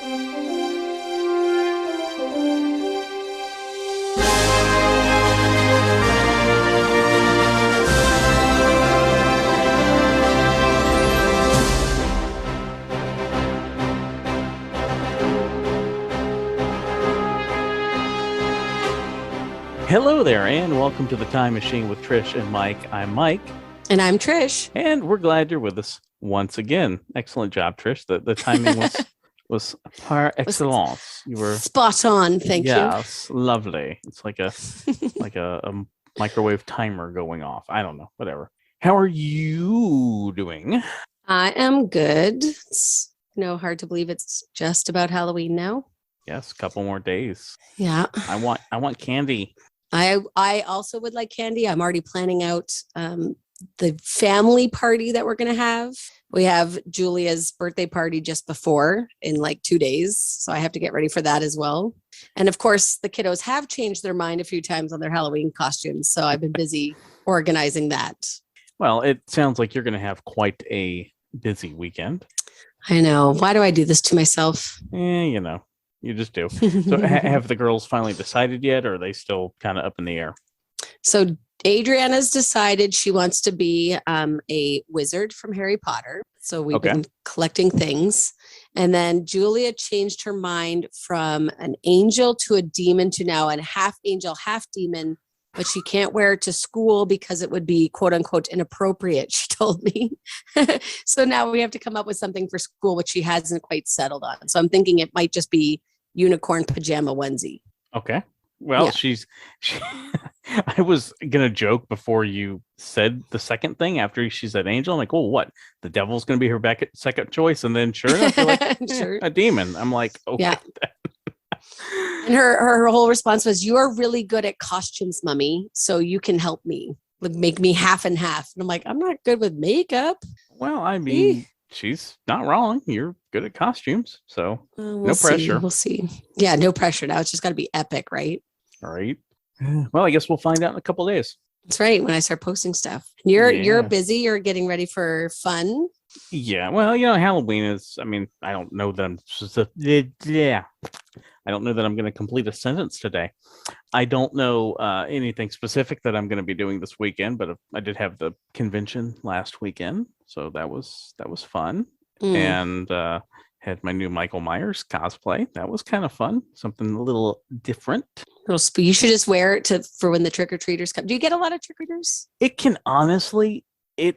Hello there, and welcome to the Time Machine with Trish and Mike. I'm Mike. And I'm Trish. And we're glad you're with us once again. Excellent job, Trish. The timing was par excellence. You were spot on. Thank you. Yes, lovely. It's like a microwave timer going off. I don't know. Whatever. How are you doing? I am good. It's hard to believe it's just about Halloween now. Yes, a couple more days. Yeah. I want candy. I also would like candy. I'm already planning out the family party that we're going to have. We have Julia's birthday party just before in like 2 days. So I have to get ready for that as well. And of course, the kiddos have changed their mind a few times on their Halloween costumes. So I've been busy organizing that. Well, it sounds like you're going to have quite a busy weekend. I know. Why do I do this to myself? You just do. So have the girls finally decided yet, or are they still kind of up in the air? So Adriana's decided she wants to be a wizard from Harry Potter. So we've been collecting things. And then Julia changed her mind from an angel to a demon to now a half angel, half demon, but she can't wear it to school because it would be quote unquote inappropriate, she told me. So now we have to come up with something for school, which she hasn't quite settled on. So I'm thinking it might just be unicorn pajama onesie. Okay. Well, Yeah. I was going to joke before you said the second thing after she said angel. I'm like, oh, what? The devil's going to be her second choice. And then sure enough, you're like, Sure. A demon. I'm like, okay. Yeah. And her whole response was, you are really good at costumes, Mummy. So you can help me, like, make me half and half. And I'm like, I'm not good with makeup. Well, I mean, she's not wrong. You're good at costumes. So no pressure. We'll see. Yeah, no pressure. Now it's just got to be epic, right? All right. Well, I guess we'll find out in a couple of days. That's right. When I start posting stuff. You're busy. You're getting ready for fun. Yeah. Well, Halloween is, I don't know that I don't know that I'm going to complete a sentence today. I don't know anything specific that I'm going to be doing this weekend, but I did have the convention last weekend. So that was fun. And had my new Michael Myers cosplay. That was kind of fun. Something a little different. You should just wear it for when the trick-or-treaters come. Do you get a lot of trick-or-treaters? It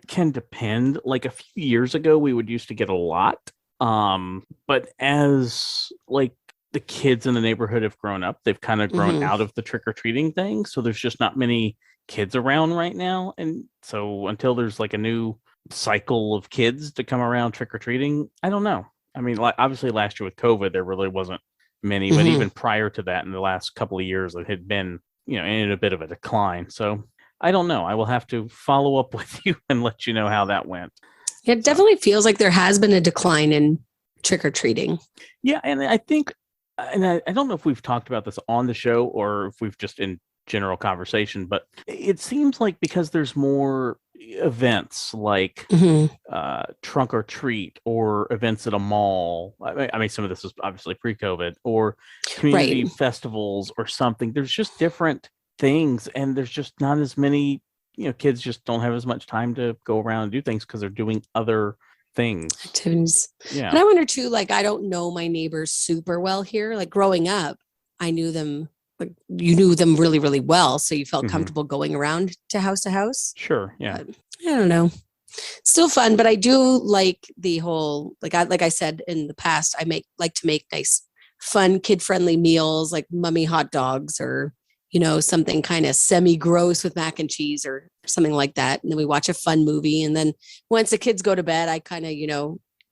can depend. Like a few years ago, we would used to get a lot. But as like the kids in the neighborhood have grown up, they've kind of grown out of the trick-or-treating thing. So there's just not many kids around right now. And so until there's like a new cycle of kids to come around trick-or-treating, I don't know. I mean, obviously last year with COVID, there really wasn't many, but even prior to that, in the last couple of years, it had been, in a bit of a decline. So I don't know. I will have to follow up with you and let you know how that went. It definitely feels like there has been a decline in trick-or-treating. Yeah. And I think, and I don't know if we've talked about this on the show or if we've just in general conversation, but it seems like because there's more events like trunk or treat or events at a mall. I mean, some of this is obviously pre-COVID, or community festivals or something. There's just different things, and there's just not as many, kids just don't have as much time to go around and do things because they're doing other things. Activities. Yeah. And I wonder too, like, I don't know my neighbors super well here. Like growing up, I knew them. Like you knew them really, really well. So you felt comfortable going around to house. Sure. Yeah. But I don't know. Still fun, but I do like the whole, like I said in the past, like to make nice, fun, kid-friendly meals like mummy hot dogs or, something kind of semi-gross with mac and cheese or something like that. And then we watch a fun movie. And then once the kids go to bed, I kind of,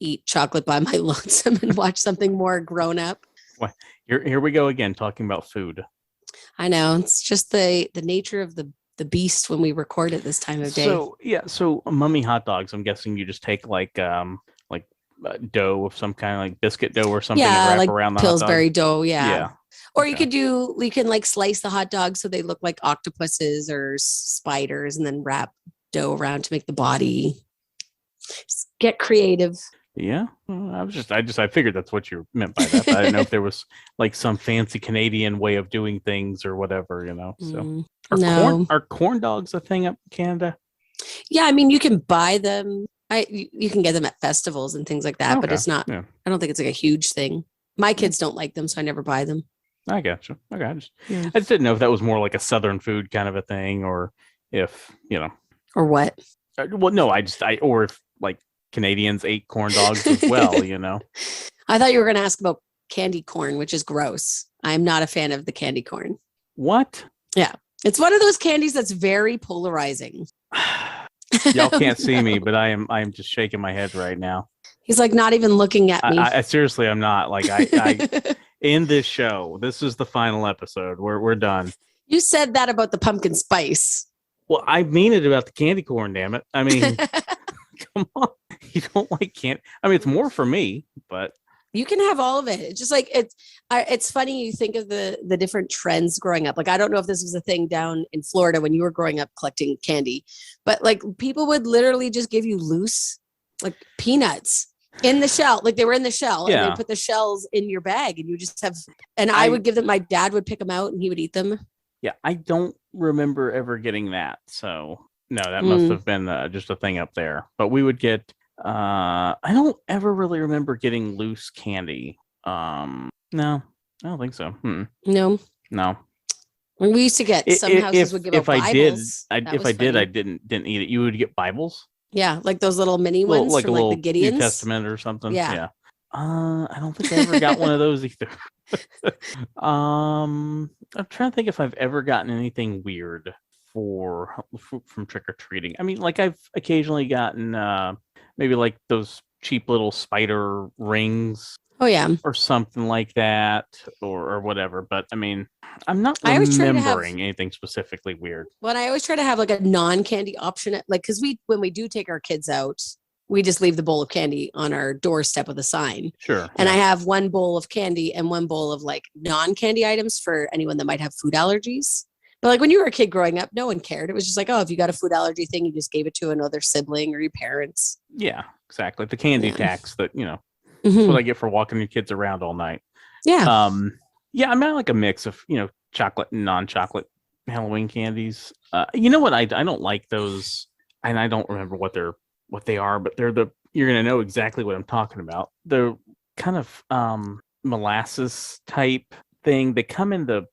eat chocolate by my lonesome and watch something more grown up. Well, here we go again, talking about food. I know. It's just the nature of the beast when we record at this time of day. So mummy hot dogs, I'm guessing you just take like dough of some kind of like biscuit dough or something and wrap like around the Pillsbury hot dog. dough. Yeah. Or Okay. you can like slice the hot dogs so they look like octopuses or spiders and then wrap dough around to make the body. Just get creative. Yeah, I figured that's what you meant by that. But I didn't know if there was like some fancy Canadian way of doing things or whatever, So, No. are corn dogs a thing up in Canada? Yeah, I mean, you can buy them. You can get them at festivals and things like that, but Okay, it's not. yeah, I don't think it's like a huge thing. My kids don't like them, so I never buy them. I gotcha. Okay, Yeah. I just didn't know if that was more like a Southern food kind of a thing, or if Or what? Well, no, or if like Canadians ate corn dogs as well, I thought you were going to ask about candy corn, which is gross. I'm not a fan of the candy corn. What? Yeah. It's one of those candies that's very polarizing. Y'all can't see me, but I am just shaking my head right now. He's like not even looking at me. I seriously, I'm not. Like I in this show, this is the final episode. We're done. You said that about the pumpkin spice. Well, I mean it about the candy corn, damn it. I mean, come on. You don't like candy. I mean, it's more for me, but you can have all of it. It's just like it's funny you think of the different trends growing up. Like I don't know if this was a thing down in Florida when you were growing up collecting candy, but like people would literally just give you loose like peanuts in the shell. Like they were in the shell and they put the shells in your bag and you just have and I would give them, my dad would pick them out and he would eat them. Yeah, I don't remember ever getting that. So no, that must have been just a thing up there. But we would get I don't ever really remember getting loose candy. No, I don't think so. No. When we used to get some houses would give out Bibles. If I did, I didn't eat it. You would get Bibles? Yeah, like those little mini ones like from a little like the Gideons. New Testament or something. Yeah. I don't think I ever got one of those either. I'm trying to think if I've ever gotten anything weird from trick or treating. I mean, like I've occasionally gotten maybe like those cheap little spider rings. Oh yeah, or something like that, or whatever. But I mean, I'm not remembering anything specifically weird. Well, I always try to have like a non-candy option, like because when we do take our kids out, we just leave the bowl of candy on our doorstep with a sign. Sure. And I have one bowl of candy and one bowl of like non-candy items for anyone that might have food allergies. But like when you were a kid growing up, no one cared. It was just like, oh, if you got a food allergy thing, you just gave it to another sibling or your parents. Yeah, exactly. The candy tax that, that's what I get for walking your kids around all night. Yeah. Yeah, I'm like a mix of, chocolate and non-chocolate Halloween candies. You know what? I don't like those, and I don't remember what they are, but you're going to know exactly what I'm talking about. They're kind of molasses type thing. They come in the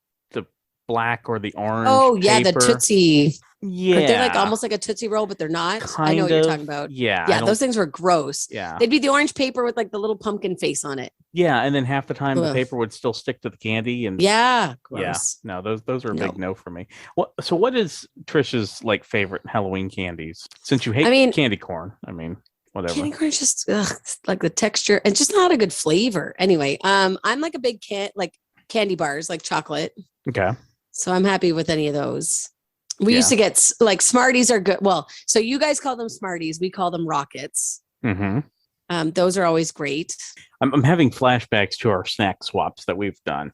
black or the orange. Oh yeah, paper. The Tootsie. Yeah, they're like almost like a Tootsie Roll, but they're not. I know what you're talking about. Yeah, those things were gross. Yeah, they'd be the orange paper with like the little pumpkin face on it. Yeah, and then half the time the paper would still stick to the candy, and gross. No, those are a big no for me. So what is Trish's like favorite Halloween candies? Since you hate candy corn, I mean, whatever. Candy corn is just like the texture and just not a good flavor. Anyway, I'm like a big candy bars, like chocolate. Okay. So I'm happy with any of those. We used to get like Smarties are good. Well, so you guys call them Smarties. We call them Rockets. Mm-hmm. Those are always great. I'm having flashbacks to our snack swaps that we've done.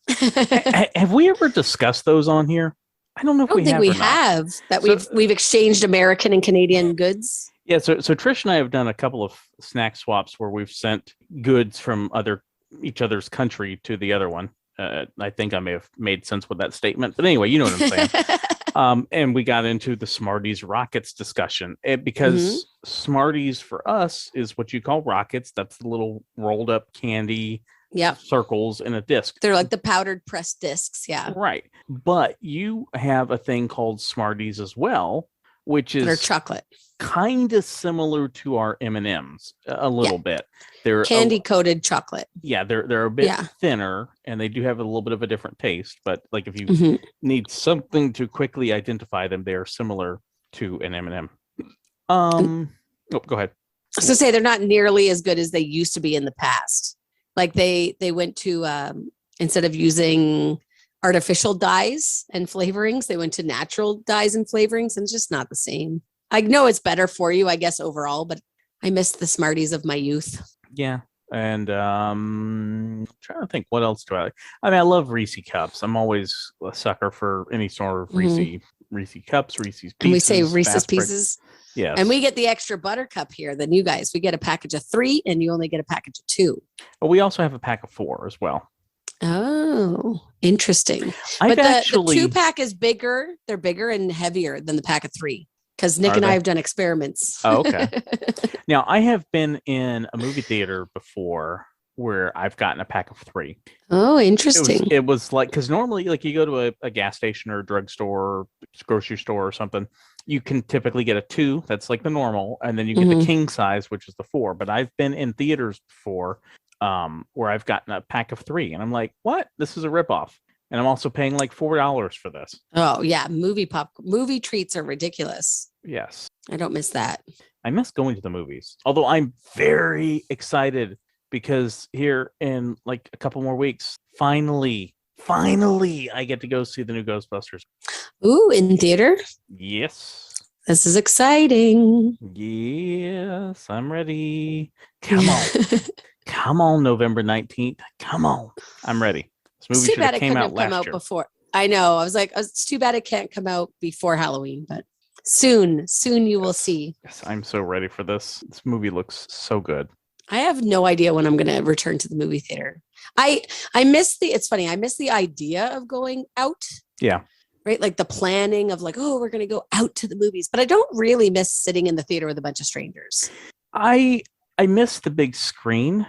Have we ever discussed those on here? I don't know if we have. I don't think we have. That we've exchanged American and Canadian goods. Yeah. So Trish and I have done a couple of snack swaps where we've sent goods from each other's country to the other one. I think I may have made sense with that statement, but anyway, you know what I'm saying. And we got into the Smarties Rockets discussion because Smarties for us is what you call Rockets. That's the little rolled up candy circles in a disc. They're like the powdered pressed discs. Yeah. Right. But you have a thing called Smarties as well, which is chocolate, kind of similar to our M&Ms a little bit. They're candy coated chocolate. Yeah, they're a bit thinner, and they do have a little bit of a different taste. But like if you need something to quickly identify them, they are similar to an M&M. Go ahead. I was gonna say they're not nearly as good as they used to be in the past. Like they went to instead of using artificial dyes and flavorings, they went to natural dyes and flavorings, and it's just not the same. I know it's better for you, I guess, overall, but I miss the Smarties of my youth. Yeah. And I'm trying to think, what else do I like? I mean, I love Reese cups. I'm always a sucker for any sort of Reese cups, Reese's Pieces. Can we say Reese's Pieces? Yes. And we get the extra buttercup here than you guys. We get a package of 3 and you only get a package of 2. But we also have a pack of 4 as well. Oh, interesting. But the 2-pack is bigger. They're bigger and heavier than the pack of 3 because Nick and I have done experiments. Oh, okay. Now, I have been in a movie theater before where I've gotten a pack of 3. Oh, interesting. It was like, because normally, like, you go to a gas station or a drugstore or grocery store or something, you can typically get a 2. That's like the normal. And then you get the king size, which is the 4. But I've been in theaters before where I've gotten a pack of 3. And I'm like, what? This is a ripoff. And I'm also paying like $4 for this. Oh, yeah. Movie treats are ridiculous. Yes. I don't miss that. I miss going to the movies. Although I'm very excited because here in like a couple more weeks, finally, I get to go see the new Ghostbusters. Ooh, in theater? Yes. This is exciting. Yes, I'm ready. Come on. Come on, November 19th. Come on. I'm ready. This movie should have came out last year. Before. I know. I was like, it's too bad it can't come out before Halloween, but soon you will see. Yes, I'm so ready for this. This movie looks so good. I have no idea when I'm going to return to the movie theater. I miss it's funny. I miss the idea of going out. Yeah. Right. Like the planning of like, oh, we're going to go out to the movies, but I don't really miss sitting in the theater with a bunch of strangers. I miss the big screen.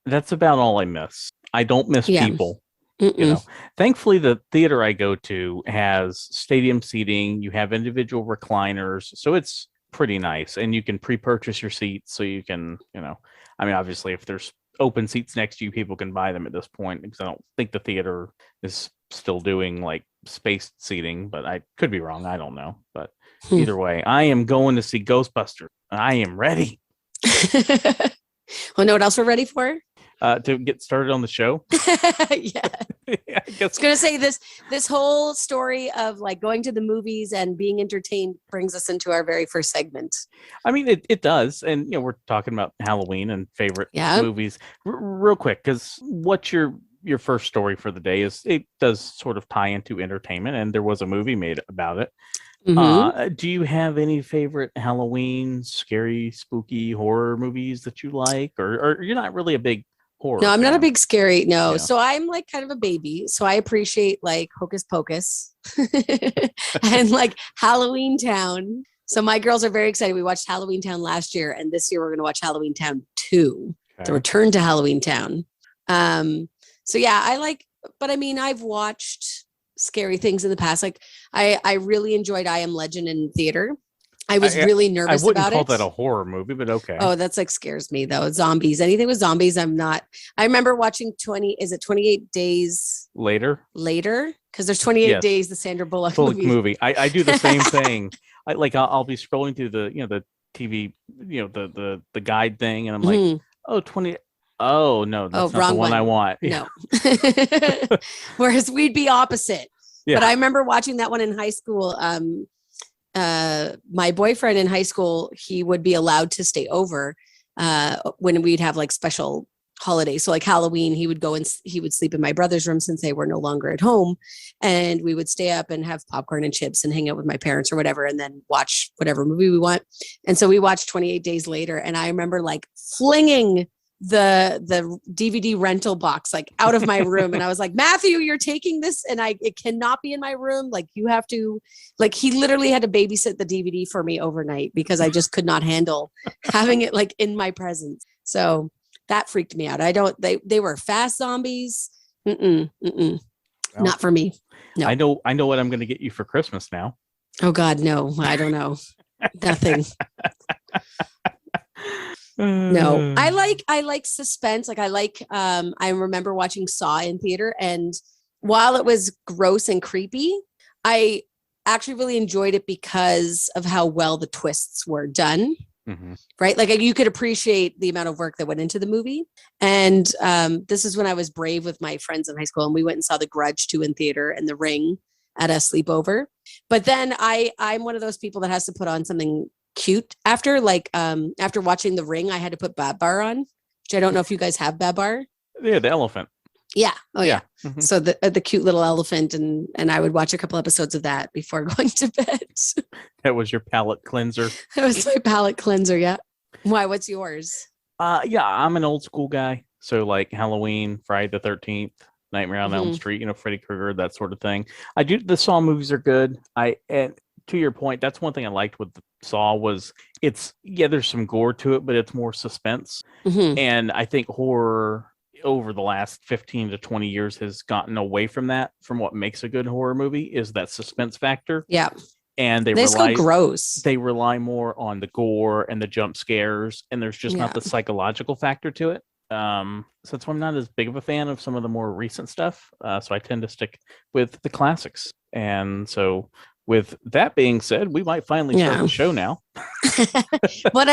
That's about all I miss. I don't miss people. You know, thankfully the theater I go to has stadium seating. You have individual recliners. So it's pretty nice. And you can pre-purchase your seats. So you can, I mean, obviously if there's open seats next to you, people can buy them at this point because I don't think the theater is still doing like spaced seating, but I could be wrong. I don't know. But either way, I am going to see Ghostbusters. I am ready. Well, know what else we're ready for? To get started on the show. Yeah. I was going to say this whole story of like going to the movies and being entertained brings us into our very first segment. I mean, it does. And, we're talking about Halloween and favorite movies real quick, because what's your first story for the day is it does sort of tie into entertainment, and there was a movie made about it. Do you have any favorite Halloween, scary, spooky horror movies that you like, or you're not really a big horror? No, I'm fan? Not a big scary. No. Yeah. So I'm like kind of a baby. So I appreciate like Hocus Pocus and like Halloween Town. So my girls are very excited. We watched Halloween Town last year, and this year we're going to watch Halloween Town 2, the return to Halloween Town. So yeah, I like, but I mean, I've watched scary things in the past. Like I really enjoyed I Am Legend in theater. I was really nervous about it. I wouldn't call that a horror movie, but okay. Oh, that's like scares me though. Zombies, anything with zombies, I'm not. I remember watching 28 Days Later? Because there's 28 Days, the Sandra Bullock movie. I do the same thing. I'll be scrolling through the TV, the guide thing, and I'm like, 20. Oh no, that's not the one I want. No. Whereas we'd be opposite. Yeah. But I remember watching that one in high school. My boyfriend in high school, he would be allowed to stay over when we'd have like special holidays. So like Halloween, he would go and he would sleep in my brother's room since they were no longer at home. And we would stay up and have popcorn and chips and hang out with my parents or whatever, and then watch whatever movie we want. And so we watched 28 Days Later. And I remember like flinging the DVD rental box like out of my room, and I was like, Matthew, you're taking this, and it cannot be in my room. Like you have to, like he literally had to babysit the DVD for me overnight because I just could not handle having it like in my presence. So that freaked me out. They were fast zombies. Well, not for me. No. I know what I'm going to get you for Christmas now. Oh God, no, I don't know. Nothing. No, I like suspense. Like I remember watching Saw in theater, and while it was gross and creepy, I actually really enjoyed it because of how well the twists were done. Right. Like you could appreciate the amount of work that went into the movie. And this is when I was brave with my friends in high school, and we went and saw The Grudge 2 in theater and The Ring at a sleepover. But then I'm one of those people that has to put on something cute after watching The Ring. I had to put Babar on, which I don't know if you guys have Babar. Yeah, the elephant. Yeah. Oh yeah. Mm-hmm. So the cute little elephant, and I would watch a couple episodes of that before going to bed. That was your palate cleanser. That was my palate cleanser. Yeah. Why? What's yours? Yeah, I'm an old school guy. So like Halloween, Friday the 13th, Nightmare on Elm Street, Freddy Krueger, that sort of thing. The Saw movies are good. And to your point, that's one thing I liked with the Saw was there's some gore to it, but it's more suspense. Mm-hmm. And I think horror over the last 15 to 20 years has gotten away from that. From what makes a good horror movie is that suspense factor. Yeah. And they go gross. They rely more on the gore and the jump scares, and there's just not the psychological factor to it. So that's why I'm not as big of a fan of some of the more recent stuff. So I tend to stick with the classics. And so with that being said, we might finally start the show now. What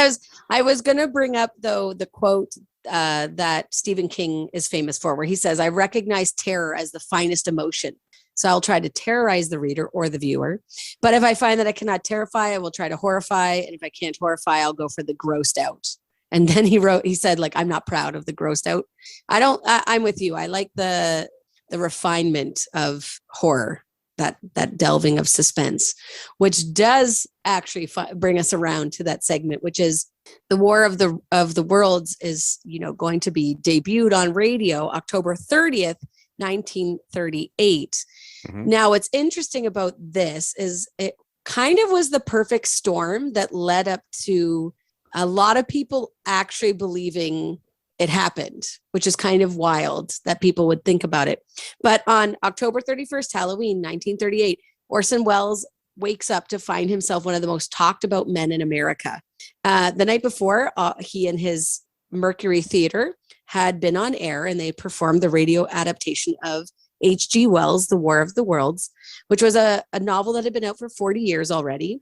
I was going to bring up, though, the quote that Stephen King is famous for, where he says, "I recognize terror as the finest emotion. So I'll try to terrorize the reader or the viewer. But if I find that I cannot terrify, I will try to horrify. And if I can't horrify, I'll go for the grossed out." And then he said, like, "I'm not proud of the grossed out." I'm with you. I like the refinement of horror, that delving of suspense, which does actually bring us around to that segment, which is the War of the Worlds is, going to be debuted on radio October 30th, 1938. Mm-hmm. Now, what's interesting about this is it kind of was the perfect storm that led up to a lot of people actually believing it happened, which is kind of wild that people would think about it. But on October 31st, Halloween, 1938, Orson Welles wakes up to find himself one of the most talked about men in America. The night before, he and his Mercury Theater had been on air, and they performed the radio adaptation of H.G. Wells' The War of the Worlds, which was a novel that had been out for 40 years already.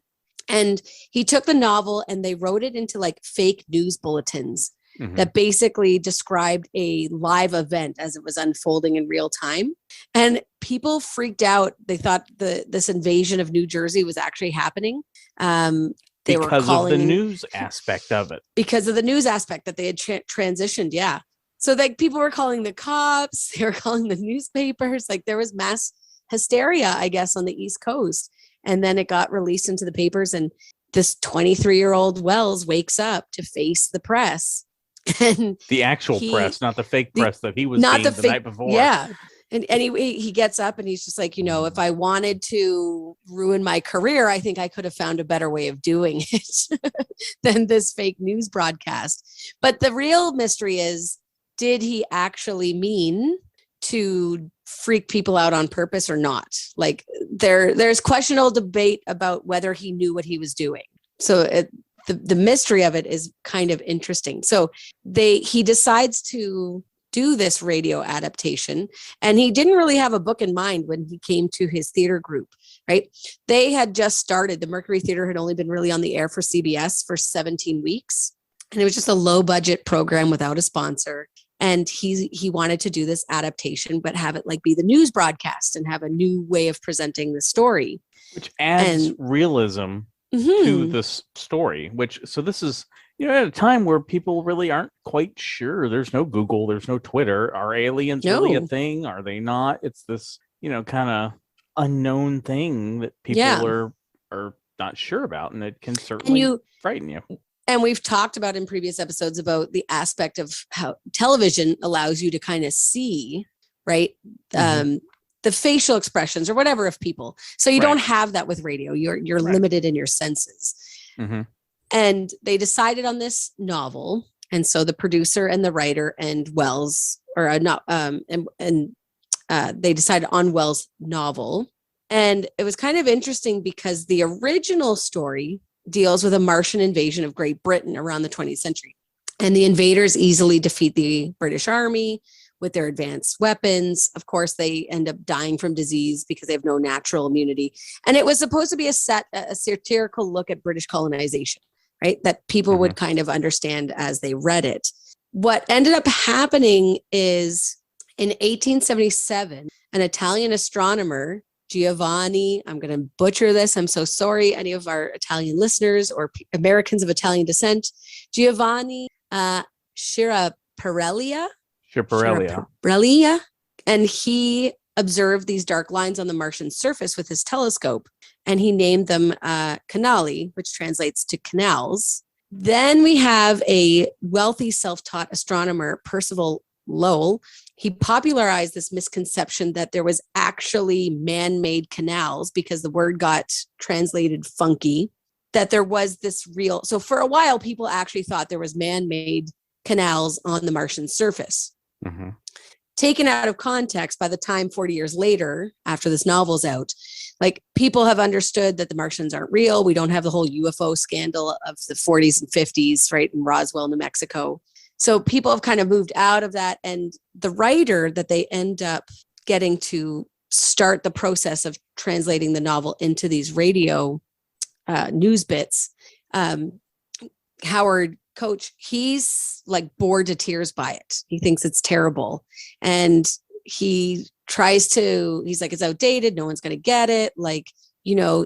And he took the novel and they wrote it into like fake news bulletins that basically described a live event as it was unfolding in real time. And people freaked out. They thought this invasion of New Jersey was actually happening. Because of the news aspect of it. Because of the news aspect that they had transitioned. Yeah. So like people were calling the cops, they were calling the newspapers. Like there was mass hysteria, I guess, on the East Coast. And then it got released into the papers. And this 23-year-old Wells wakes up to face the press. And the actual press, not the fake press that he was seeing the night before. Yeah. And he gets up and he's just like, if I wanted to ruin my career, I think I could have found a better way of doing it than this fake news broadcast. But the real mystery is, did he actually mean to freak people out on purpose or not? Like there's questionable debate about whether he knew what he was doing. So the mystery of it is kind of interesting. So he decides to do this radio adaptation, and he didn't really have a book in mind when he came to his theater group, right? They had just started. The Mercury Theater had only been really on the air for CBS for 17 weeks. And it was just a low budget program without a sponsor. And he wanted to do this adaptation, but have it like be the news broadcast and have a new way of presenting the story. Which adds realism to this story, so this is, at a time where people really aren't quite sure. There's no Google, there's no Twitter. Are aliens really a thing? Are they not? It's this, kind of unknown thing that people are not sure about, and it can certainly frighten you. And we've talked about in previous episodes about the aspect of how television allows you to kind of see, right? The facial expressions or whatever of people. So you don't have that with radio. You're limited in your senses. And they decided on this novel. And so the producer and the writer and Wells they decided on Wells' novel. And it was kind of interesting because the original story deals with a Martian invasion of Great Britain around the 20th century. And the invaders easily defeat the British Army with their advanced weapons. Of course, they end up dying from disease because they have no natural immunity. And it was supposed to be a satirical look at British colonization, right? That people would kind of understand as they read it. What ended up happening is in 1877, an Italian astronomer, Giovanni, I'm going to butcher this. I'm so sorry, any of our Italian listeners or Americans of Italian descent, Giovanni Schiaparelli. And he observed these dark lines on the Martian surface with his telescope, and he named them canali, which translates to canals. Then we have a wealthy self-taught astronomer, Percival Lowell. He popularized this misconception that there was actually man-made canals because the word got translated funky, that there was this real. So for a while, people actually thought there was man-made canals on the Martian surface. Mm-hmm. Taken out of context, by the time 40 years later, after this novel's out, like people have understood that the Martians aren't real. We don't have the whole UFO scandal of the 40s and 50s, right, in Roswell, New Mexico. So people have kind of moved out of that. And the writer that they end up getting to start the process of translating the novel into these radio news bits, Howard Koch, he's like bored to tears by it. He thinks it's terrible. And he's like, it's outdated. No one's going to get it. Like,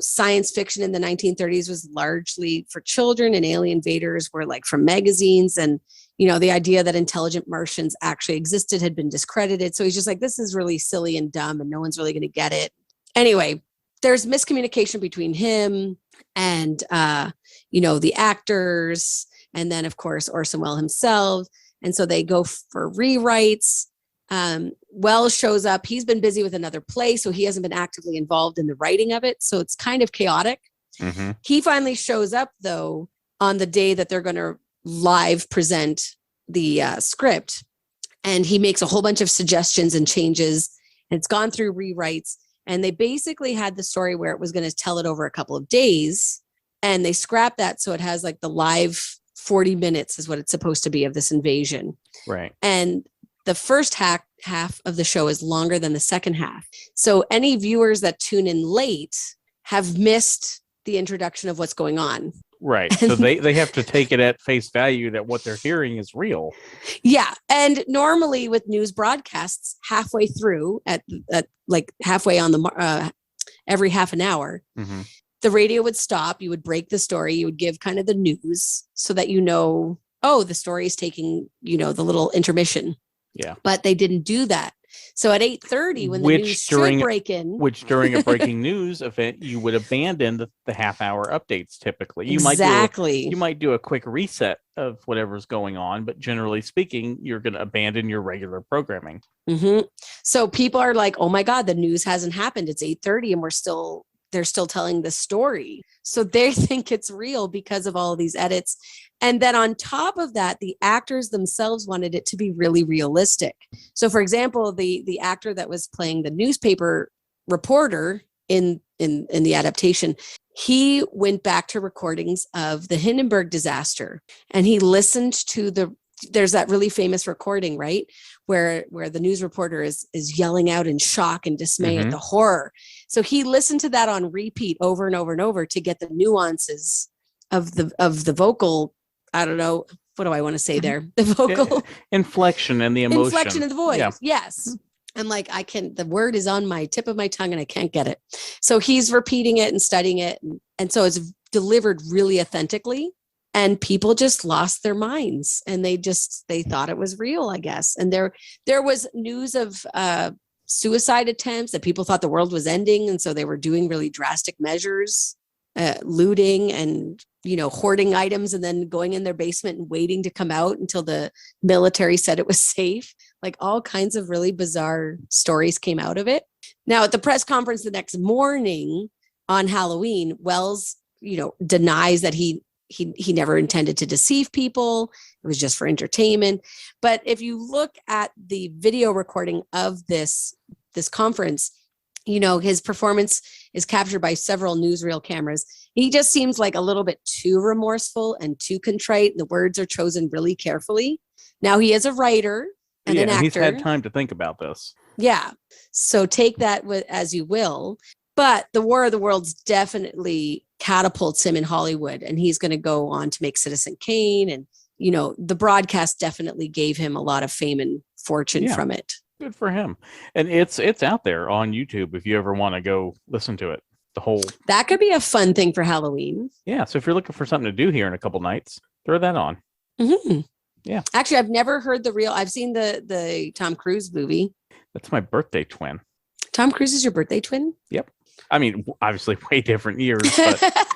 science fiction in the 1930s was largely for children, and alien invaders were like from magazines. And, the idea that intelligent Martians actually existed had been discredited. So he's just like, this is really silly and dumb and no one's really going to get it. Anyway, there's miscommunication between him and, the actors. And then, of course, Orson Welles himself. And so they go for rewrites. Wells shows up. He's been busy with another play, so he hasn't been actively involved in the writing of it. So it's kind of chaotic. Mm-hmm. He finally shows up, though, on the day that they're going to live present the script. And he makes a whole bunch of suggestions and changes. And it's gone through rewrites. And they basically had the story where it was going to tell it over a couple of days. And they scrapped that. So it has like the live 40 minutes is what it's supposed to be of this invasion. Right. And the first half of the show is longer than the second half. So any viewers that tune in late have missed the introduction of what's going on. Right. So they have to take it at face value that what they're hearing is real. Yeah. And normally with news broadcasts, halfway through at like halfway on the every half an hour, mm-hmm. the radio would stop. You would break the story. You would give kind of the news so that the story is taking, the little intermission. Yeah. But they didn't do that. So at 8:30, when the news should break in. Which during a breaking news event, you would abandon the half-hour updates typically. You might do a quick reset of whatever's going on, but generally speaking, you're going to abandon your regular programming. Mm-hmm. So people are like, oh my God, the news hasn't happened. It's 8:30 and they're still telling the story. So they think it's real because of all of these edits. And then on top of that, the actors themselves wanted it to be really realistic. So for example, the actor that was playing the newspaper reporter in the adaptation, he went back to recordings of the Hindenburg disaster, and he listened to there's that really famous recording, right? Where the news reporter is yelling out in shock and dismay mm-hmm. at the horror. So he listened to that on repeat over and over and over to get the nuances of the vocal. I don't know. What do I want to say there? The vocal inflection and the emotion. Inflection of the voice. Yeah. Yes. I'm like, the word is on my tip of my tongue and I can't get it. So he's repeating it and studying it. And so it's delivered really authentically. And people just lost their minds, and they thought it was real, I guess. And there was news of suicide attempts, that people thought the world was ending. And so they were doing really drastic measures, looting and, hoarding items, and then going in their basement and waiting to come out until the military said it was safe. Like all kinds of really bizarre stories came out of it. Now at the press conference the next morning on Halloween, Wells, denies that he never intended to deceive people. It was just for entertainment. But if you look at the video recording of this conference, his performance is captured by several newsreel cameras. He just seems like a little bit too remorseful and too contrite. The words are chosen really carefully. Now he is a writer and an actor. He's had time to think about this. Yeah. So take that as you will. But the War of the Worlds definitely catapults him in Hollywood, and he's going to go on to make Citizen Kane. And, the broadcast definitely gave him a lot of fame and fortune from it. Good for him. And it's out there on YouTube if you ever want to go listen to it. That could be a fun thing for Halloween. Yeah. So if you're looking for something to do here in a couple nights, throw that on. Mm-hmm. Yeah. Actually, I've never heard I've seen the Tom Cruise movie. That's my birthday twin. Tom Cruise is your birthday twin? Yep. I mean, obviously way different years, but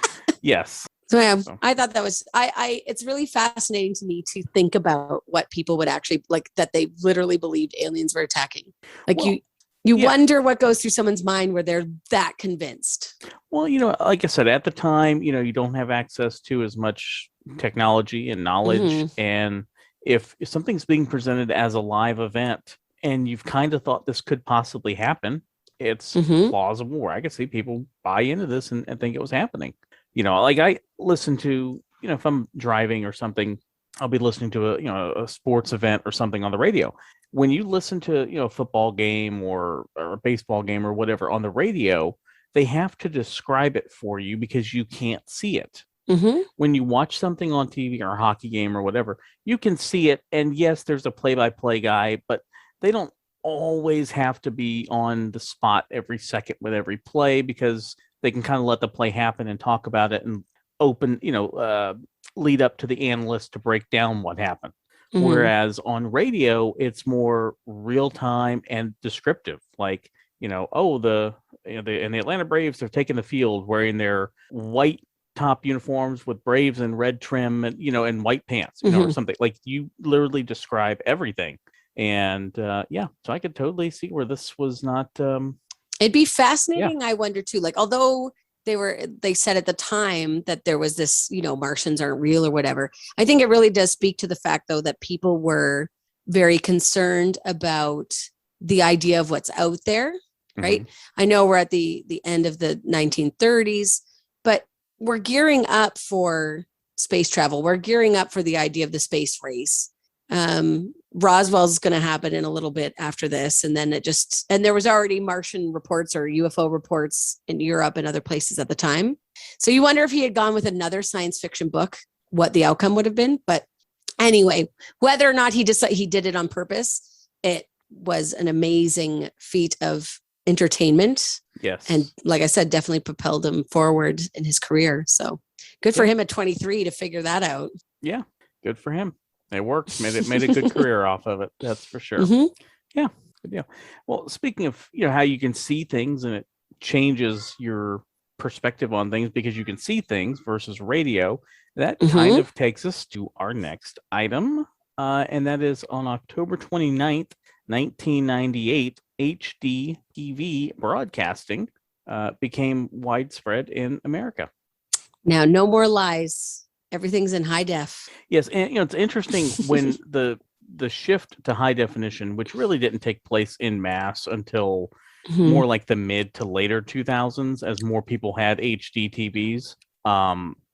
yes. So yeah, I thought that was it's really fascinating to me to think about what people would actually like, that they literally believed aliens were attacking. Like, well, you wonder what goes through someone's mind where they're that convinced. Well, like I said, at the time, you don't have access to as much technology and knowledge. Mm-hmm. And if something's being presented as a live event and you've kind of thought this could possibly happen, it's mm-hmm. plausible, where I could see people buy into this and think it was happening. Like I listen to, if I'm driving or something, I'll be listening to a sports event or something on the radio. When you listen to, a football game or a baseball game or whatever on the radio, they have to describe it for you because you can't see it. Mm-hmm. When you watch something on TV or a hockey game or whatever, you can see it. And yes, there's a play-by-play guy, but they don't always have to be on the spot every second with every play, because they can kind of let the play happen and talk about it and open, lead up to the analyst to break down what happened. Mm-hmm. Whereas on radio, it's more real time and descriptive. Like, the Atlanta Braves have taken the field wearing their white top uniforms with Braves and red trim and, and white pants, mm-hmm. or something. Like, you literally describe everything. And so I could totally see where this was not. It'd be fascinating. Yeah. I wonder too, like, although they said at the time that there was this, Martians aren't real or whatever. I think it really does speak to the fact, though, that people were very concerned about the idea of what's out there. Mm-hmm. Right. I know we're at the end of the 1930s, but we're gearing up for space travel. We're gearing up for the idea of the space race. Roswell's going to happen in a little bit after this. And then there was already Martian reports or UFO reports in Europe and other places at the time. So you wonder if he had gone with another science fiction book, what the outcome would have been. But anyway, whether or not he did it on purpose, it was an amazing feat of entertainment. Yes. And like I said, definitely propelled him forward in his career. So good for him at 23 to figure that out. Yeah. Good for him. It worked. Made a good career off of it. That's for sure. Mm-hmm. Yeah. Good deal. Well, speaking of, how you can see things and it changes your perspective on things because you can see things versus radio, that mm-hmm. kind of takes us to our next item. And that is on October 29th, 1998, HD TV broadcasting became widespread in America. Now, no more lies. Everything's in high def. Yes, and it's interesting when the shift to high definition, which really didn't take place in mass until mm-hmm. more like the mid to later 2000s, as more people had HD TVs.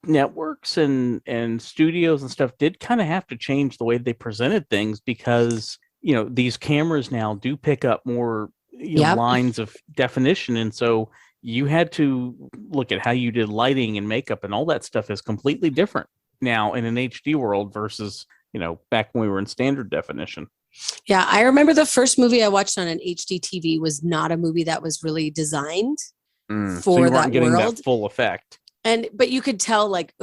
Networks and studios and stuff did kind of have to change the way they presented things because these cameras now do pick up more yep. lines of definition, and so you had to look at how you did lighting and makeup and all that stuff is completely different now in an HD world versus, back when we were in standard definition. Yeah. I remember the first movie I watched on an HD TV was not a movie that was really designed for so you that getting world. That full effect. But you could tell like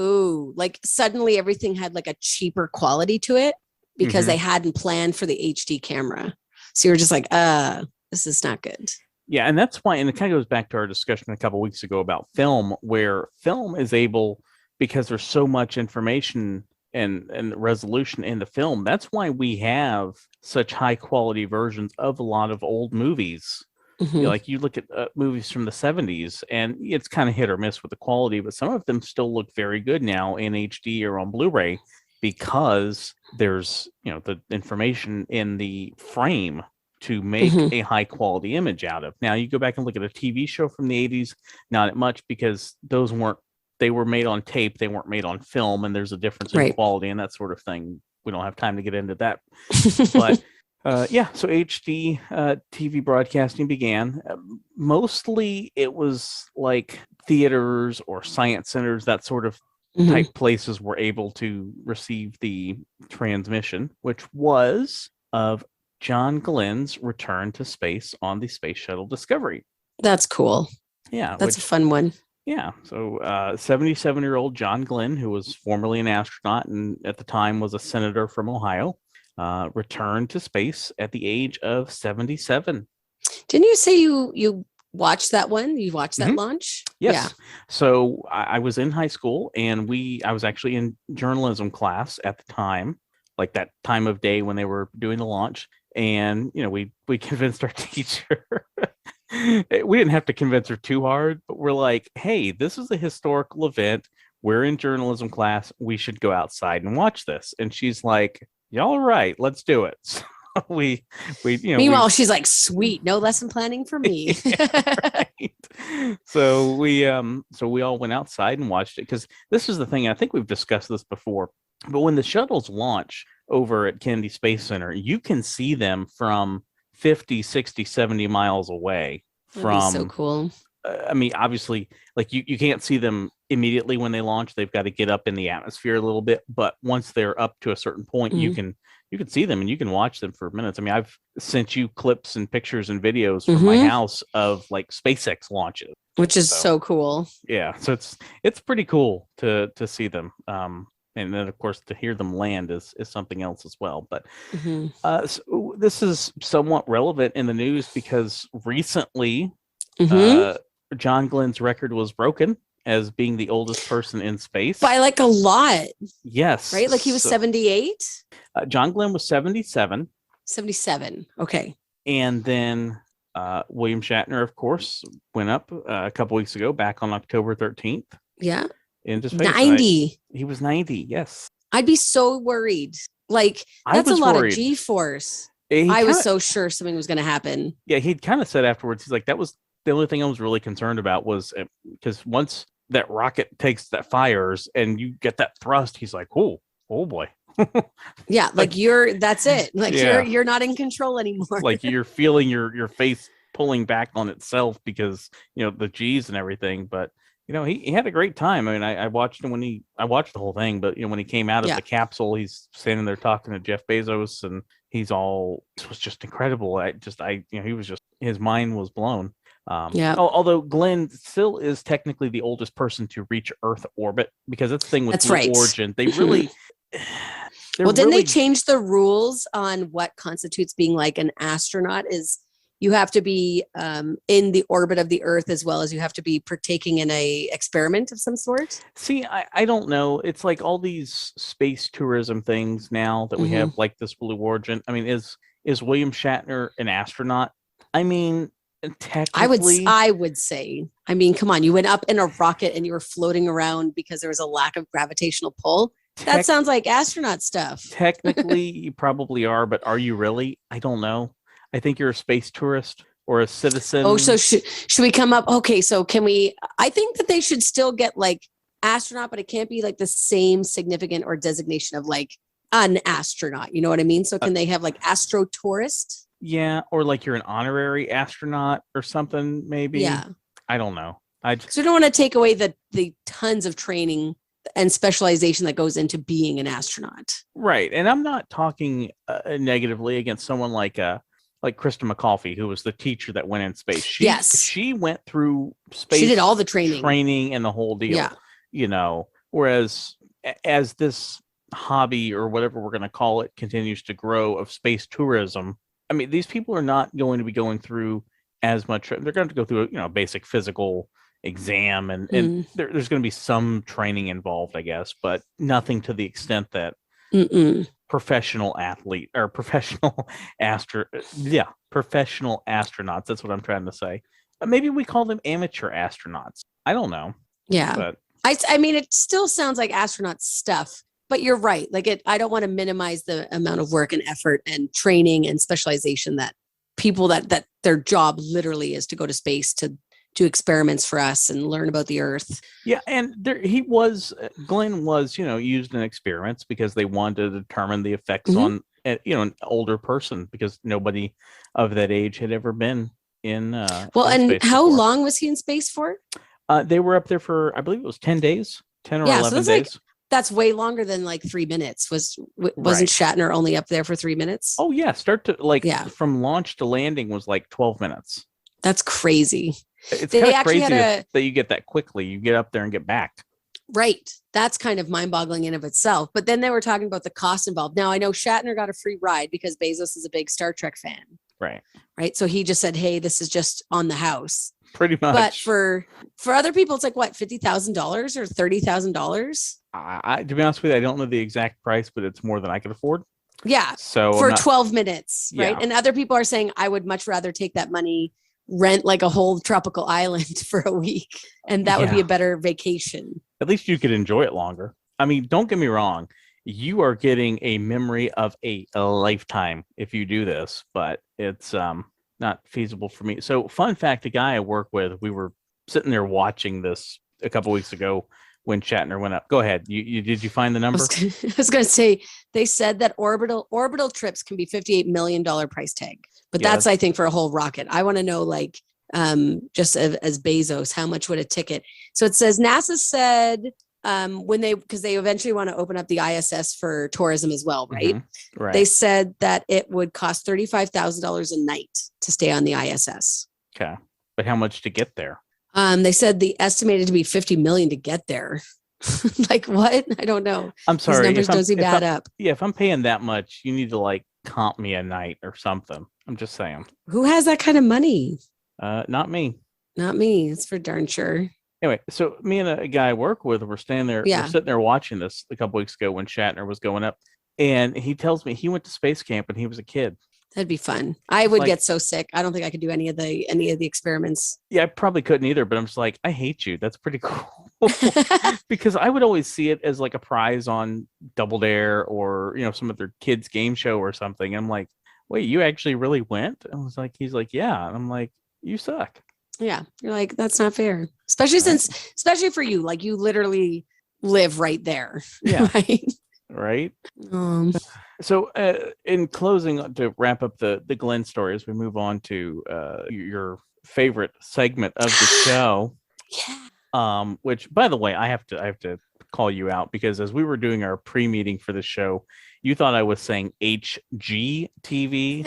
suddenly everything had like a cheaper quality to it because mm-hmm. they hadn't planned for the HD camera. So you were just like, this is not good. Yeah, and that's why, and it kind of goes back to our discussion a couple of weeks ago about film, where film is able, because there's so much information and resolution in the film, that's why we have such high quality versions of a lot of old movies. Mm-hmm. Like you look at movies from the 70s, and it's kind of hit or miss with the quality, but some of them still look very good now in HD or on Blu-ray because there's, the information in the frame to make mm-hmm. a high quality image out of. Now you go back and look at a TV show from the 80s, not much because they were made on tape. They weren't made on film, and there's a difference in quality and that sort of thing. We don't have time to get into that, but so HD TV broadcasting began. Mostly it was like theaters or science centers, that sort of mm-hmm. type places were able to receive the transmission, which was of John Glenn's return to space on the Space Shuttle Discovery. That's cool. Yeah. That's a fun one. Yeah. So 77-year-old John Glenn, who was formerly an astronaut and at the time was a senator from Ohio, returned to space at the age of 77. Didn't you say you watched that one? You watched that Mhm. launch? Yes. Yeah. So I was in high school, and I was actually in journalism class at the time, like that time of day when they were doing the launch. And we convinced our teacher. We didn't have to convince her too hard, but we're like, hey, this is a historical event. We're in journalism class. We should go outside and watch this. And she's like, y'all are right. Let's do it. So Meanwhile, she's like, sweet, no lesson planning for me. Yeah, right. So we all went outside and watched it, because this is the thing. I think we've discussed this before, but when the shuttles launch over at Kennedy Space Center, you can see them from 50, 60, 70 miles away. That'd be so cool. I mean, obviously, like you can't see them immediately when they launch. They've got to get up in the atmosphere a little bit, but once they're up to a certain point, you can see them and you can watch them for minutes. I mean, I've sent you clips and pictures and videos from my house of like SpaceX launches, which is so cool. Yeah, so it's pretty cool to see them. And then of course to hear them land is something else as well. But so this is somewhat relevant in the news because recently John Glenn's record was broken as being the oldest person in space by like a lot. Yes, right, like he was 78. John Glenn was 77. Okay. And then William Shatner, of course, went up a couple weeks ago, back on October 13th. Yeah. Into space. 90. He was 90. Yes. I'd be so worried. Like, that's a lot of G-force. I was so sure something was going to happen. Yeah, he'd kind of said afterwards, he's like, that was the only thing I was really concerned about, was because once that rocket takes fires and you get that thrust, he's like, oh boy. Yeah, like that's it. Like you're not in control anymore. Like you're feeling your face pulling back on itself because the G's and everything. But he had a great time. I mean, I watched him I watched the whole thing, but when he came out of the capsule, he's standing there talking to Jeff Bezos, and it was just incredible. He was just, his mind was blown. Although Glenn still is technically the oldest person to reach Earth orbit, because that's the thing with Blue Origin. They really. Didn't they change the rules on what constitutes being like an astronaut? Is you have to be in the orbit of the Earth, as well as you have to be partaking in a experiment of some sort? See, I don't know. It's like all these space tourism things now that we have, like this Blue Origin. I mean, is William Shatner an astronaut? I mean, technically, I would say. I mean, come on, you went up in a rocket and you were floating around because there was a lack of gravitational pull. That sounds like astronaut stuff. Technically, you probably are, but are you really? I don't know. I think you're a space tourist or a citizen. Oh, so should we come up? Okay, so can we? I think that they should still get like astronaut, but it can't be like the same significant or designation of like an astronaut. You know what I mean? So can they have like astro tourist? Yeah, or like you're an honorary astronaut or something, maybe. Yeah. I don't know. So we don't want to take away the tons of training and specialization that goes into being an astronaut. Right. And I'm not talking negatively against someone like Krista McAuliffe, who was the teacher that went in space. She went through space. She did all the training and the whole deal. Yeah. Whereas as this hobby, or whatever we're going to call it, continues to grow, of space tourism, I mean, these people are not going to be going through as much. They're going to go through a basic physical exam, and there's going to be some training involved, I guess, but nothing to the extent that professional athlete or professional professional astronauts. That's what I'm trying to say. Maybe we call them amateur astronauts. I don't know. Yeah. But I mean, it still sounds like astronaut stuff, but you're right. Like I don't want to minimize the amount of work and effort and training and specialization that people that their job literally is to go to space to do experiments for us and learn about the Earth. Yeah, and Glenn was, used in experiments because they wanted to determine the effects on, an older person, because nobody of that age had ever been in. And how long was he in space for? They were up there for, I believe it was 10 days, 10 or 11 days. That's way longer than like 3 minutes. Wasn't Shatner only up there for 3 minutes? Oh yeah, from launch to landing was like 12 minutes. That's crazy. It's kind of crazy that you get that quickly. You get up there and get back. Right. That's kind of mind-boggling in of itself. But then they were talking about the cost involved. Now I know Shatner got a free ride because Bezos is a big Star Trek fan. Right. Right. So he just said, hey, this is just on the house. Pretty much. But for other people, it's like what, $50,000 or $30,000? To be honest with you, I don't know the exact price, but it's more than I could afford. Yeah. So for 12 minutes. Right. Yeah. And other people are saying, I would much rather take that money, rent like a whole tropical island for a week. And that would be a better vacation. At least you could enjoy it longer. I mean, don't get me wrong. You are getting a memory of a lifetime if you do this, but it's not feasible for me. So fun fact, a guy I work with, we were sitting there watching this a couple weeks ago when Shatner went up. Go ahead. You did you find the number? I was going to say, they said that orbital trips can be $58 million price tag, but that's I think for a whole rocket. I want to know, like, just as Bezos, how much would a ticket? So it says NASA said because they eventually want to open up the ISS for tourism as well, right? Mm-hmm. Right. They said that it would cost $35,000 a night to stay on the ISS. Okay, but how much to get there? They said the estimated to be 50 million to get there. Like what? I don't know. I'm sorry. These numbers don't seem to add up. Yeah, if I'm paying that much, you need to like comp me a night or something. I'm just saying. Who has that kind of money? Not me. Not me. It's for darn sure. Anyway, so me and a guy I work with, we're standing there, we're sitting there watching this a couple weeks ago when Shatner was going up, and he tells me he went to space camp when he was a kid. That'd be fun. I would get so sick. I don't think I could do any of the experiments. Yeah, I probably couldn't either, but I'm just like, I hate you. That's pretty cool. Because I would always see it as like a prize on Double Dare or, some other kids game show or something. I'm like, wait, you actually really went? I was like, he's like, yeah. And I'm like, you suck. Yeah. You're like, that's not fair. Especially for you, like you literally live right there. Yeah. Right. Right. So in closing, to wrap up the Glenn story, as we move on to your favorite segment of the show. Yeah. Which, by the way, I have to call you out, because as we were doing our pre-meeting for the show, you thought I was saying HGTV,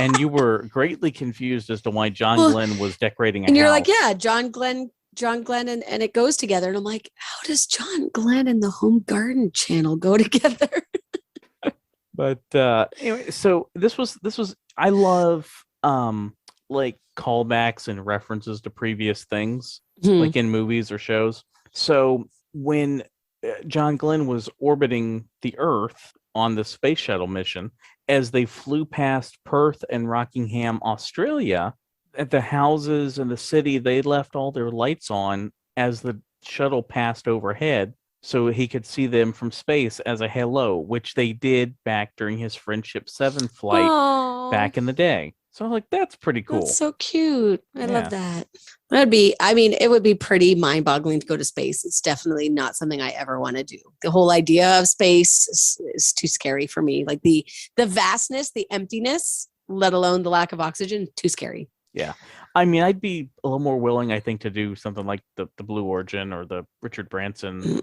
and you were greatly confused as to why John Glenn was decorating a house. And you're like, yeah, John Glenn, and it goes together. And I'm like, how does John Glenn and the Home Garden Channel go together? But anyway, so this was I love like callbacks and references to previous things, like in movies or shows. So when John Glenn was orbiting the Earth on the space shuttle mission, as they flew past Perth and Rockingham, Australia, at the houses in the city, they left all their lights on as the shuttle passed overhead, so he could see them from space as a hello, which they did back during his Friendship 7 flight back in the day. So I was like, that's pretty cool. That's so cute. I love that. It would be pretty mind-boggling to go to space. It's definitely not something I ever want to do. The whole idea of space is too scary for me. Like the vastness, the emptiness, let alone the lack of oxygen, too scary. Yeah. I mean, I'd be a little more willing, I think, to do something like the Blue Origin or the Richard Branson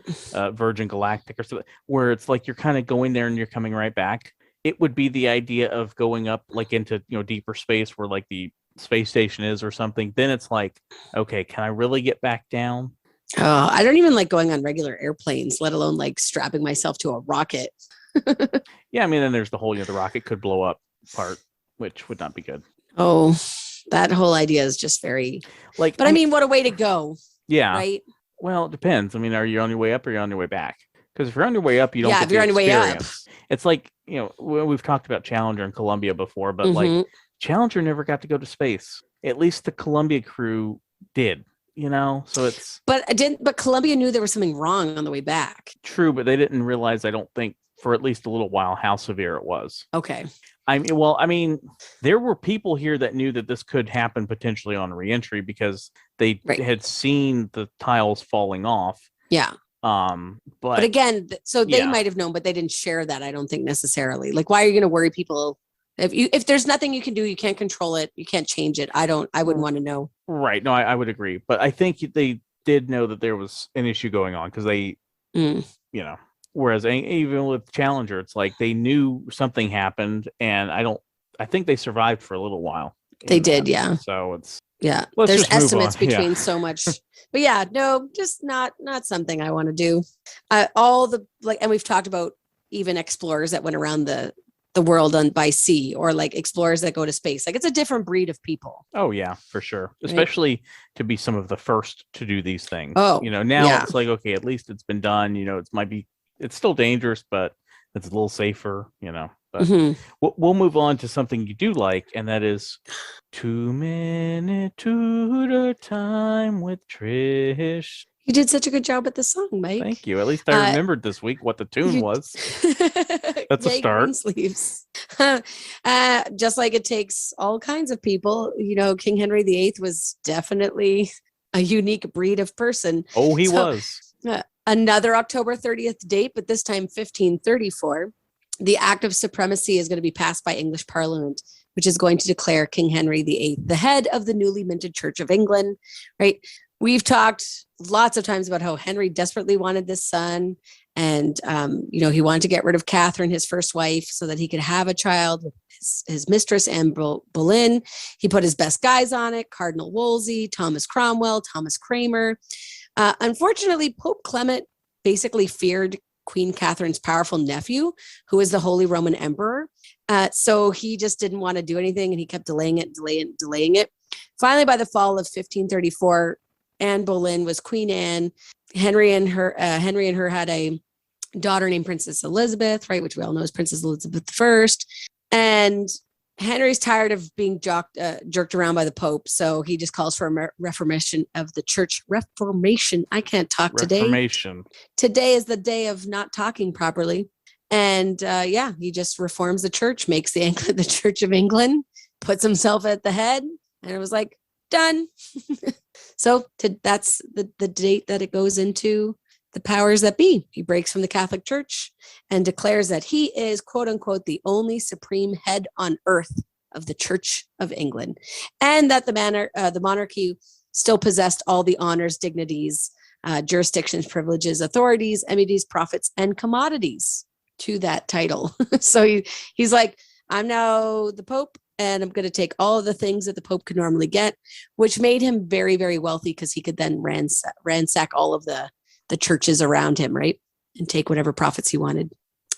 Virgin Galactic or something, where it's like you're kind of going there and you're coming right back. It would be the idea of going up like into, deeper space where like the space station is or something. Then it's like, okay, can I really get back down? Oh, I don't even like going on regular airplanes, let alone like strapping myself to a rocket. Yeah. I mean, then there's the whole, the rocket could blow up part, which would not be good. Oh, that whole idea is just very like, but I mean, what a way to go. Yeah. Right. Well, it depends. I mean, are you on your way up or are you on your way back? Because if you're on your way up, you don't get if you're on your way up. It's like, we've talked about Challenger and Columbia before, but like Challenger never got to go to space. At least the Columbia crew did, so it's. But Columbia knew there was something wrong on the way back. True, but they didn't realize, I don't think, for at least a little while, how severe it was. Okay. I mean, there were people here that knew that this could happen potentially on reentry because they had seen the tiles falling off. Yeah. But again, so they might have known, but they didn't share that. I don't think necessarily. Like, why are you going to worry people if there's nothing you can do? You can't control it. You can't change it. I wouldn't want to know. Right. No, I would agree. But I think they did know that there was an issue going on because they, whereas even with Challenger, it's like they knew something happened, and I think they survived for a little while. They did. Yeah. So it's, Yeah. Let's There's just move estimates on. between so much. But yeah, no, just not something I want to do. All the and we've talked about even explorers that went around the world by sea, or like explorers that go to space. Like, it's a different breed of people. Oh yeah, for sure. Right? Especially to be some of the first to do these things. Oh, now it's like, okay, at least it's been done. It's still dangerous, but it's a little safer, But we'll move on to something you do like, and that is 2 Minute Tutor Time with Trish. You did such a good job at the song, Mike. Thank you. At least I remembered this week what the tune was. That's a start. Sleeves. Just like it takes all kinds of people. King Henry VIII was definitely a unique breed of person. Oh, he was. Another October 30th date, but this time 1534. The Act of Supremacy is going to be passed by English Parliament, which is going to declare King Henry VIII the head of the newly minted Church of England, right? We've talked lots of times about how Henry desperately wanted this son, and, he wanted to get rid of Catherine, his first wife, so that he could have a child with his mistress, Anne Boleyn. He put his best guys on it: Cardinal Wolsey, Thomas Cromwell, Thomas Cramer. Unfortunately, Pope Clement basically feared Queen Catherine's powerful nephew, who is the Holy Roman Emperor. So he just didn't want to do anything, and he kept delaying it. Finally, by the fall of 1534, Anne Boleyn was Queen Anne. Henry and her had a daughter named Princess Elizabeth, right, which we all know is Princess Elizabeth I. And Henry's tired of being jerked around by the Pope, so he just calls for a reformation of the church. Reformation. I can't talk today. Reformation. Today is the day of not talking properly. And he just reforms the church, makes the Church of England, puts himself at the head, and it was like, done. So that's the date that it goes into the powers that be. He breaks from the Catholic Church and declares that he is, quote unquote, the only supreme head on earth of the Church of England, and that the monarchy still possessed all the honors, dignities, jurisdictions, privileges, authorities, immunities, profits, and commodities to that title. So he's like, I'm now the Pope, and I'm going to take all of the things that the Pope could normally get, which made him very, very wealthy, because he could then ransack all of the churches around him, right? And take whatever profits he wanted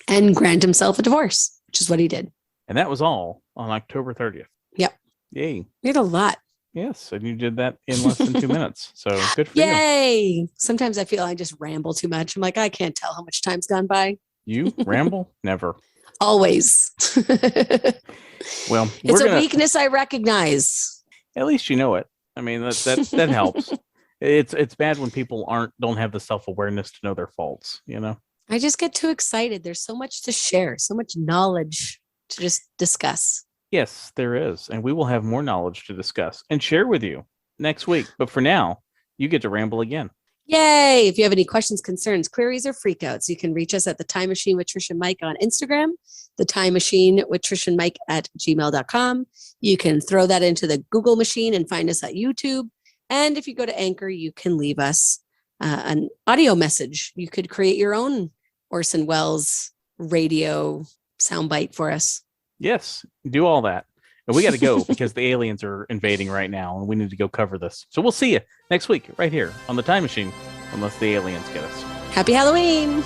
and grant himself a divorce, which is what he did. And that was all on October 30th. Yep. Yay. We had a lot. Yes. And you did that in less than 2 minutes. So good for you. Yay. Sometimes I feel I just ramble too much. I'm like, I can't tell how much time's gone by. You ramble? Never. Always. Well, it's a weakness I recognize. At least you know it. I mean, that helps. It's bad when people don't have the self-awareness to know their faults, I just get too excited. There's so much to share, so much knowledge to just discuss. Yes, there is. And we will have more knowledge to discuss and share with you next week. But for now, you get to ramble again. Yay! If you have any questions, concerns, queries, or freakouts, you can reach us at The Time Machine with Trish and Mike on Instagram, The Time Machine with Trish and Mike at gmail.com. You can throw that into the Google machine and find us at YouTube. And if you go to Anchor, you can leave us an audio message. You could create your own Orson Welles radio soundbite for us. Yes, do all that. And we got to go because the aliens are invading right now, and we need to go cover this. So we'll see you next week right here on The Time Machine, unless the aliens get us. Happy Halloween!